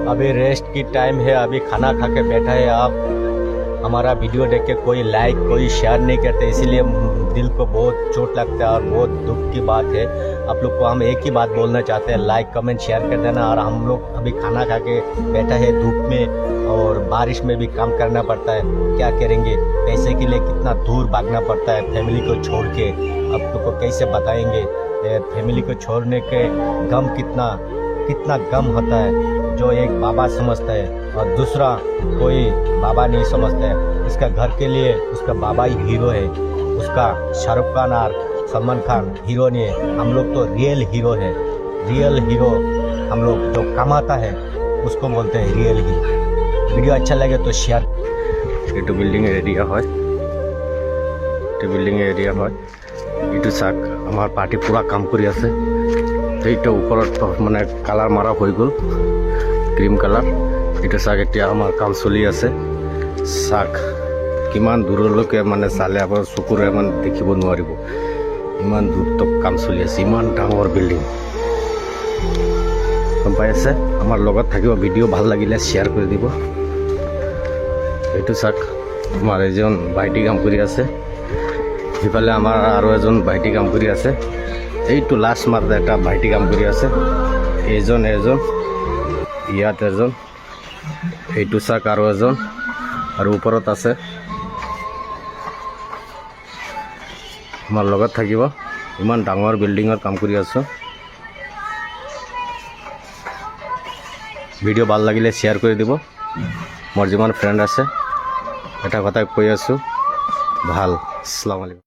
अभी रेस्ट की टाइम है, अभी खाना खा के बैठा है। आप हमारा वीडियो देख के कोई लाइक कोई शेयर नहीं करते, इसीलिए दिल को बहुत चोट लगता है और बहुत दुख की बात है। आप लोग को हम एक ही बात बोलना चाहते हैं, लाइक कमेंट शेयर कर देना। और हम लोग अभी खाना खा के बैठा है धूप में और बारिश में भी काम करना पड़ता है, क्या करेंगे। पैसे के लिए कितना दूर भागना पड़ता है फैमिली को छोड़ के, आप लोग को कैसे बताएंगे। फैमिली को छोड़ने के गम कितना गम होता है, जो एक बाबा समझता है और दूसरा कोई बाबा नहीं समझता है। इसका घर के लिए उसका बाबा ही हीरो है, उसका शाहरुख खान और सलमान खान हीरो नहीं है। हम लोग तो रियल हीरो है। रियल हीरो हम लोग जो कमाता है उसको बोलते हैं रियल हीरो। वीडियो अच्छा लगे तो शेयर। এইটো বিল্ডিং এরিয়া হয়, এইটো বিল্ডিং এরিয়া হয়। এইটো চাক আমাৰ পাৰ্টি পুৰা কাম কৰি আছে। এইটো ওপৰত মানে কালাৰ মাৰা হৈ গ'ল, ক্ৰীম কালাৰ। এইটো চাক এতিয়া আমাৰ কাম চলি আছে। চাক কিমান দূৰলৈকে মানে চালে আপোনাৰ চকুৰে মানে দেখিব নোৱাৰিব, ইমান দূৰ তক কাম চলি আছে। ইমান ডাঙৰ বিল্ডিং, গম পাই আছে। আমাৰ লগত থাকিব, ভিডিঅ' ভাল লাগিলে শ্বেয়াৰ কৰি দিব। এইটো চাক আমাৰ এজন ভাইটি কাম কৰি আছে, সিফালে আমাৰ আৰু এজন ভাইটি কাম কৰি আছে। এইটো লাষ্ট মাত এটা ভাইটি কাম কৰি আছে, এজন ইয়াত এজন, এইটো চাক আৰু এজন আৰু ওপৰত আছে। আমাৰ লগত থাকিব, ইমান ডাঙৰ বিল্ডিঙৰ কাম কৰি আছোঁ। ভিডিঅ' ভাল লাগিলে শ্বেয়াৰ কৰি দিব। মোৰ যিমান ফ্ৰেণ্ড আছে এটা কথা কৈ আছোঁ, ভাল। আসসালামু আলাইকুম।